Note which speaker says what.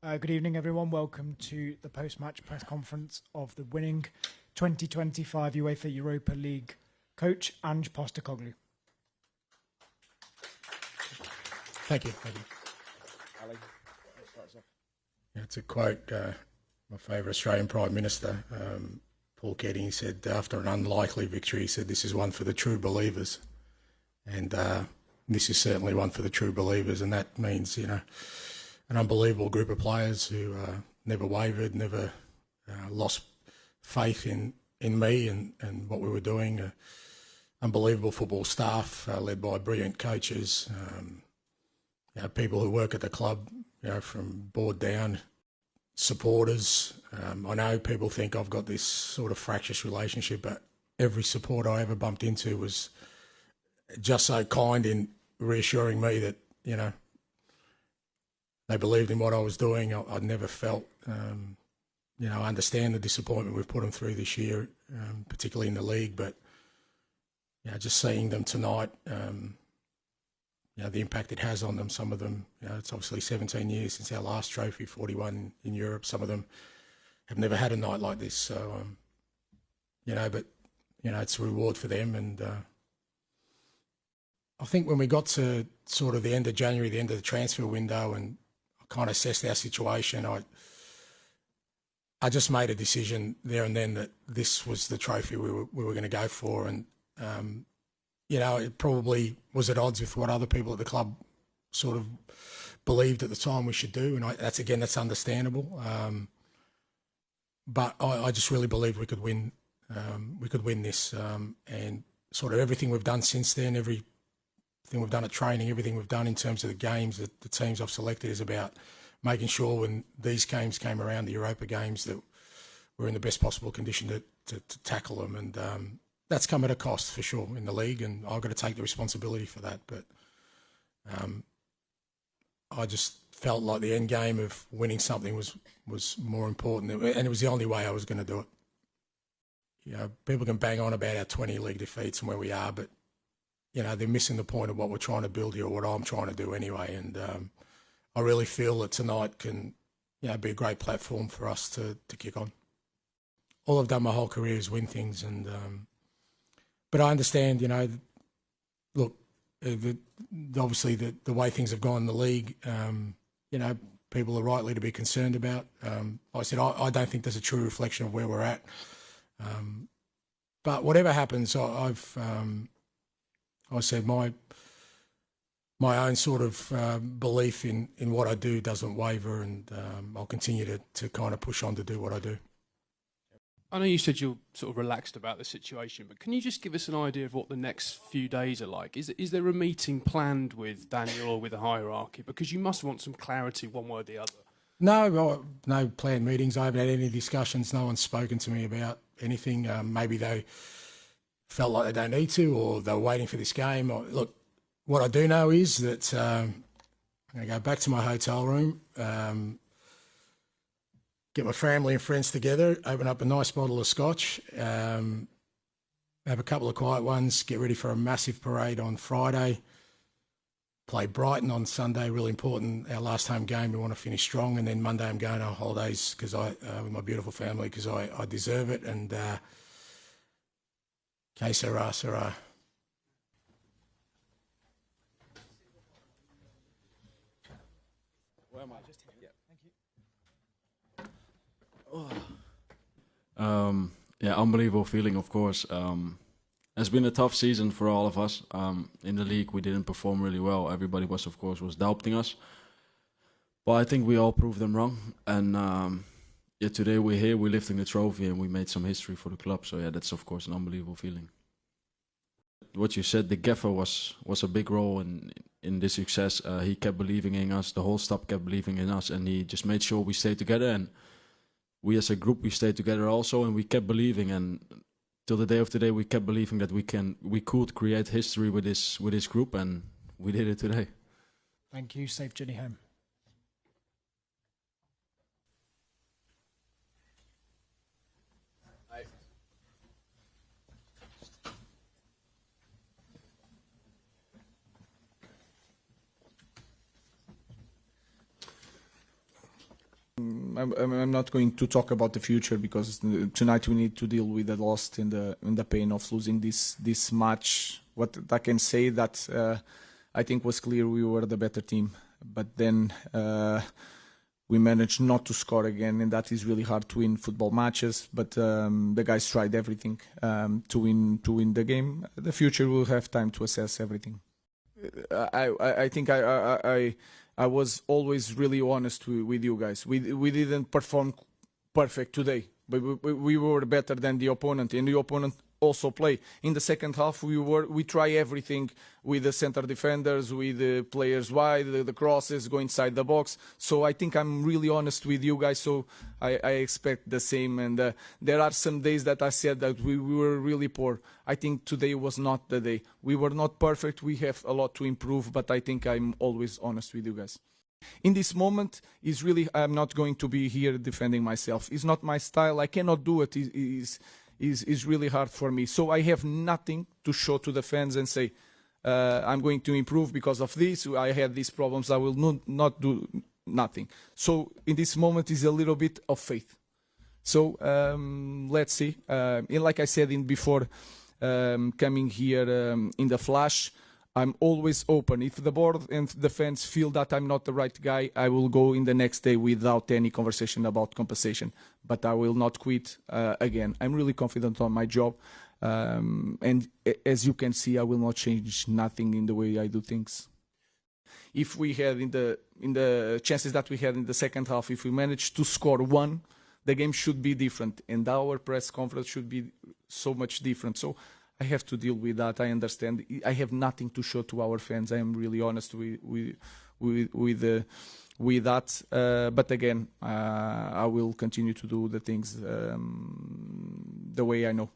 Speaker 1: Good evening, everyone. Welcome to the post-match press conference of the winning 2025 UEFA Europa League coach, Ange Postecoglou.
Speaker 2: Thank you.
Speaker 3: Ali,
Speaker 2: Yeah, it's a quote, my favourite Australian Prime Minister, Paul Keating, he said, after an unlikely victory, he said, this is one for the true believers. And this is certainly one for the true believers. And that means, an unbelievable group of players who never wavered, never lost faith in me and what we were doing. Unbelievable football staff led by brilliant coaches, people who work at the club, from board down, supporters. I know people think I've got this sort of fractious relationship, but every supporter I ever bumped into was just so kind in reassuring me that, they believed in what I was doing. I'd never felt, I understand the disappointment we've put them through this year, particularly in the league, but, just seeing them tonight, the impact it has on them. Some of them, it's obviously 17 years since our last trophy, 41 in Europe. Some of them have never had a night like this. So, but, it's a reward for them. And I think when we got to sort of the end of January, the end of the transfer window, and I kind of assessed our situation, I just made a decision there and then that this was the trophy we were going to go for. And, it probably was at odds with what other people at the club sort of believed at the time we should do. And that's understandable. But I just really believed we could win. We could win this. And sort of everything we've done since then, everything we've done at training, everything we've done in terms of the games, the teams I've selected is about making sure when these games came around, the Europa games, that we're in the best possible condition to tackle them. And that's come at a cost for sure in the league, and I've got to take the responsibility for that. But I just felt like the end game of winning something was more important, and it was the only way I was going to do it. People can bang on about our 20 league defeats and where we are, but they're missing the point of what we're trying to build here, or what I'm trying to do anyway. And I really feel that tonight can be a great platform for us to kick on. All I've done my whole career is win things, and but I understand, look, obviously the way things have gone in the league, people are rightly to be concerned about. Like I said, I don't think there's a true reflection of where we're at. But whatever happens, I said my own sort of belief in what I do doesn't waver, and I'll continue to kind of push on to do what I do.
Speaker 4: I know you said you're sort of relaxed about the situation, but can you just give us an idea of what the next few days are like? Is there a meeting planned with Daniel or with the hierarchy? Because you must want some clarity one way or the other.
Speaker 2: No planned meetings. I haven't had any discussions. No one's spoken to me about anything. Maybe they felt like they don't need to, or they're waiting for this game. Look, what I do know is that I'm going to go back to my hotel room, get my family and friends together, open up a nice bottle of scotch, have a couple of quiet ones, get ready for a massive parade on Friday, play Brighton on Sunday, really important, our last home game, we want to finish strong, and then Monday I'm going on holidays because with my beautiful family, because I deserve it, and que sera, sera.
Speaker 3: where am I? Just here. Yeah.
Speaker 5: Unbelievable feeling, of course. It's been a tough season for all of us. In the league, we didn't perform really well. Everybody was doubting us. But I think we all proved them wrong. And today we're here, we're lifting the trophy, and we made some history for the club. So that's of course an unbelievable feeling. What you said, the gaffer was a big role in this success. He kept believing in us. The whole staff kept believing in us, and he just made sure we stayed together. And we as a group, we stayed together also, and we kept believing. And till the day of today, we kept believing that we could create history with this group, and we did it today.
Speaker 1: Thank you. Safe journey home.
Speaker 6: I'm not going to talk about the future because tonight we need to deal with the loss in the pain of losing this match. What I can say that I think was clear we were the better team, but then we managed not to score again, and that is really hard to win football matches. But the guys tried everything to win the game. The future will have time to assess everything. I think I was always really honest with you guys. We didn't perform perfect today, but we were better than the opponent, and the opponent also play. In the second half, we try everything with the center defenders, with the players wide, the crosses, go inside the box. So I think I'm really honest with you guys, so I expect the same. And there are some days that I said that we were really poor. I think today was not the day. We were not perfect. We have a lot to improve, but I think I'm always honest with you guys. In this moment, is really, I'm not going to be here defending myself. It's not my style. I cannot do it. Is really hard for me. So I have nothing to show to the fans and say, I'm going to improve because of this. I had these problems. I will not do nothing. So in this moment is a little bit of faith. So let's see. Like I said before coming here in the flash, I'm always open. If the board and the fans feel that I'm not the right guy, I will go in the next day without any conversation about compensation. But I will not quit again. I'm really confident on my job. And as you can see, I will not change nothing in the way I do things. If we had in the chances that we had in the second half, if we managed to score one, the game should be different. And our press conference should be so much different. So I have to deal with that. I understand. I have nothing to show to our fans. I am really honest with that. But again, I will continue to do the things the way I know.